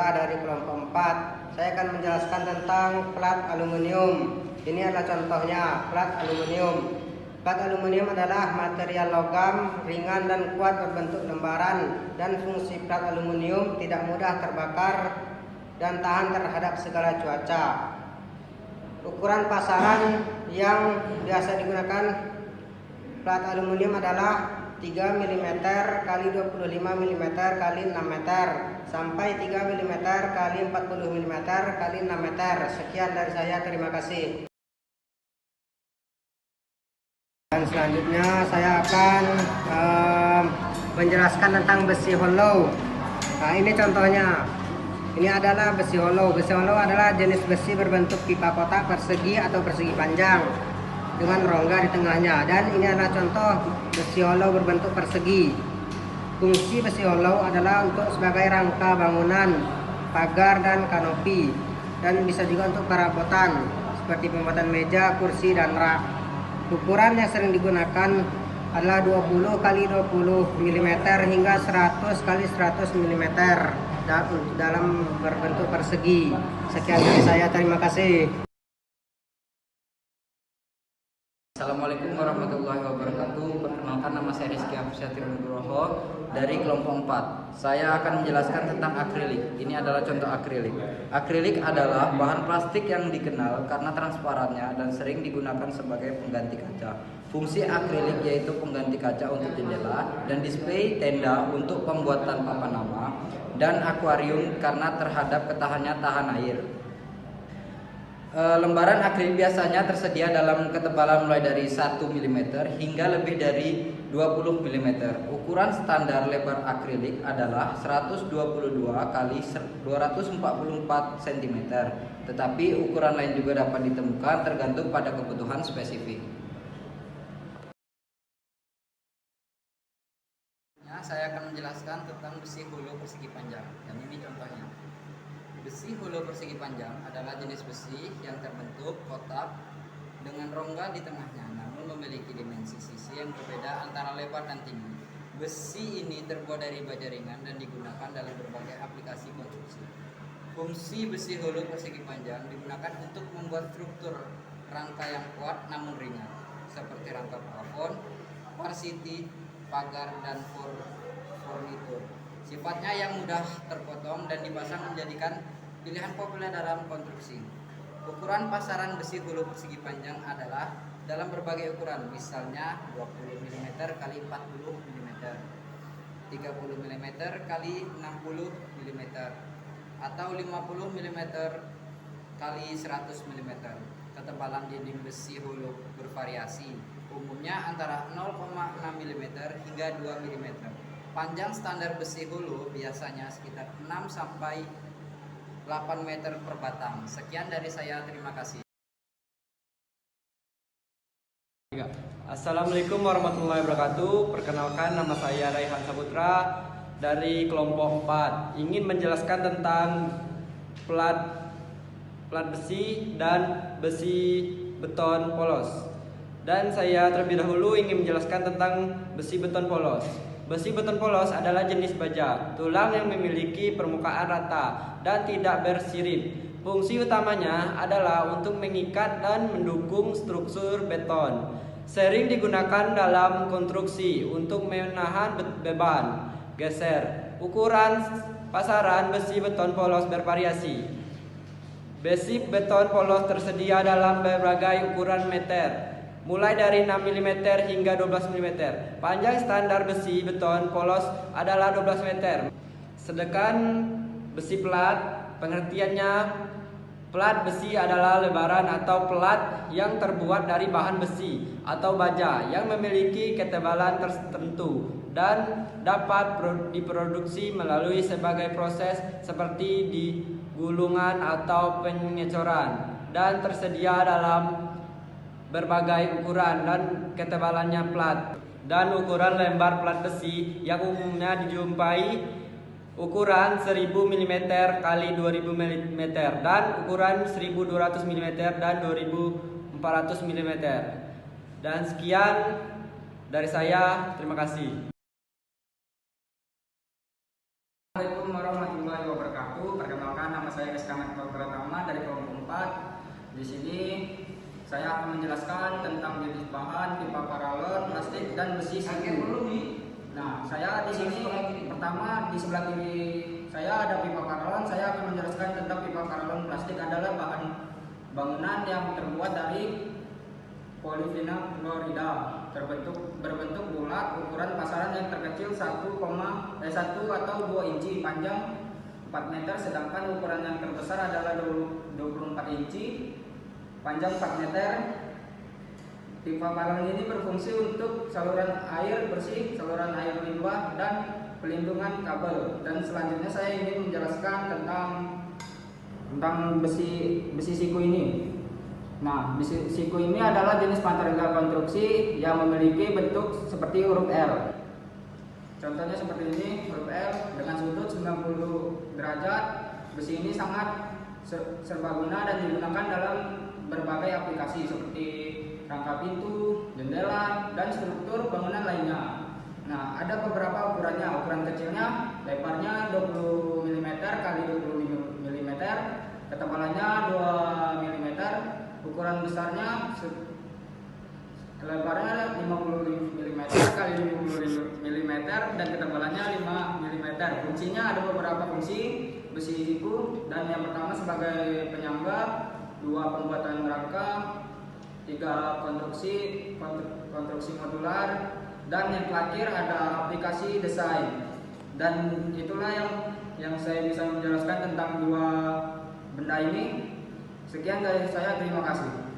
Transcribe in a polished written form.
pula dari kelompok 4. Saya akan menjelaskan tentang plat aluminium. Ini adalah contohnya plat aluminium. Plat aluminium adalah material logam ringan dan kuat berbentuk lembaran, dan fungsi plat aluminium tidak mudah terbakar dan tahan terhadap segala cuaca. Ukuran pasaran yang biasa digunakan plat aluminium adalah 3 mm x 25 mm x 6 meter sampai 3 mm x 40 mm x 6 meter. Sekian dari saya, terima kasih. Dan selanjutnya saya akan menjelaskan tentang besi hollow. Nah, ini contohnya. Ini adalah besi hollow. Besi hollow adalah jenis besi berbentuk pipa kotak persegi atau persegi panjang dengan rongga di tengahnya. Dan ini adalah contoh besi hollow berbentuk persegi. Fungsi besi hollow adalah untuk sebagai rangka bangunan, pagar dan kanopi, dan bisa juga untuk perabotan seperti pembuatan meja, kursi dan rak. Ukuran yang sering digunakan adalah 20 x 20 mm hingga 100 x 100 mm dalam berbentuk persegi. Sekian dari saya, terima kasih. Assalamualaikum warahmatullahi wabarakatuh. Perkenalkan, nama saya Rizky Afsyatri Nugroho dari kelompok 4. Saya akan menjelaskan tentang akrilik. Ini adalah contoh akrilik. Akrilik adalah bahan plastik yang dikenal karena transparannya dan sering digunakan sebagai pengganti kaca. Fungsi akrilik yaitu pengganti kaca untuk jendela dan display tenda untuk pembuatan papan nama dan akuarium karena terhadap ketahannya tahan air. Lembaran akrilik biasanya tersedia dalam ketebalan mulai dari 1 mm hingga lebih dari 20 mm. Ukuran standar lebar akrilik adalah 122 x 244 cm. Tetapi ukuran lain juga dapat ditemukan tergantung pada kebutuhan spesifik. Saya akan menjelaskan tentang besi hollow persegi panjang, dan ini contohnya. Besi hollow persegi panjang adalah jenis besi yang terbentuk kotak dengan rongga di tengahnya, namun memiliki dimensi sisi yang berbeda antara lebar dan tinggi. Besi ini terbuat dari baja ringan dan digunakan dalam berbagai aplikasi konstruksi. Fungsi besi hollow persegi panjang digunakan untuk membuat struktur rangka yang kuat namun ringan, seperti rangka plafon, varsity, pagar, dan furnitur. Sifatnya yang mudah terpotong dan dipasang menjadikan pilihan populer dalam konstruksi. Ukuran pasaran besi hollow persegi panjang adalah dalam berbagai ukuran, misalnya 20 mm x 40 mm, 30 mm x 60 mm, atau 50 mm x 100 mm. Ketebalan dinding besi hollow bervariasi, umumnya antara 0,6 mm hingga 2 mm. Panjang standar besi hollow biasanya sekitar 6 sampai 8 meter per batang. Sekian dari saya, terima kasih. Assalamualaikum warahmatullahi wabarakatuh. Perkenalkan, nama saya Raihan Saputra dari kelompok 4. Ingin menjelaskan tentang plat besi dan besi beton polos. Dan saya terlebih dahulu ingin menjelaskan tentang besi beton polos. Besi beton polos adalah jenis baja tulang yang memiliki permukaan rata dan tidak bersirip. Fungsi utamanya adalah untuk mengikat dan mendukung struktur beton. Sering digunakan dalam konstruksi untuk menahan beban geser. Ukuran pasaran besi beton polos bervariasi. Besi beton polos tersedia dalam berbagai ukuran meter, mulai dari 6 mm hingga 12 mm. Panjang standar besi beton polos adalah 12 meter. Sedangkan besi plat, pengertiannya, plat besi adalah lebaran atau plat yang terbuat dari bahan besi atau baja yang memiliki ketebalan tertentu dan dapat diproduksi melalui sebagai proses seperti digulungan atau pengecoran, dan tersedia dalam berbagai ukuran dan ketebalannya plat. Dan ukuran lembar plat besi yang umumnya dijumpai ukuran 1000 mm x 2000 mm dan ukuran 1200 mm dan 2400 mm. Dan sekian dari saya, terima kasih. Assalamualaikum warahmatullahi wabarakatuh. Saya akan menjelaskan tentang jenis bahan, pipa paralon, plastik, dan besi siku. Nah, saya di sini pertama di sebelah kiri saya ada pipa paralon. Saya akan menjelaskan tentang pipa paralon. Plastik adalah bahan bangunan yang terbuat dari polivinyl klorida, berbentuk bulat, ukuran pasaran yang terkecil 1 atau 2 inci, panjang 4 meter, sedangkan ukuran yang terbesar adalah 24 inci, panjang 4 meter. Pipa paralon ini berfungsi untuk saluran air bersih, saluran air limbah, dan pelindungan kabel. Dan selanjutnya saya ingin menjelaskan tentang besi siku ini. Nah, besi siku ini adalah jenis material konstruksi yang memiliki bentuk seperti huruf L. Contohnya seperti ini, huruf L dengan sudut 90 derajat. Besi ini sangat serbaguna dan digunakan dalam berbagai aplikasi seperti rangka pintu, jendela, dan struktur bangunan lainnya. Nah, ada beberapa ukurannya. Ukuran kecilnya, lebarnya 20 mm kali 20 mm, ketebalannya 2 mm. Ukuran besarnya lebarnya 50 mm kali 50 mm dan ketebalannya 5 mm. Fungsinya ada beberapa fungsi besi siku, dan yang pertama sebagai penyangga, 2 pembuatan rangka, 3 konstruksi modular, dan yang terakhir ada aplikasi desain. Dan itulah yang saya bisa menjelaskan tentang 2 benda ini. Sekian dari saya, terima kasih.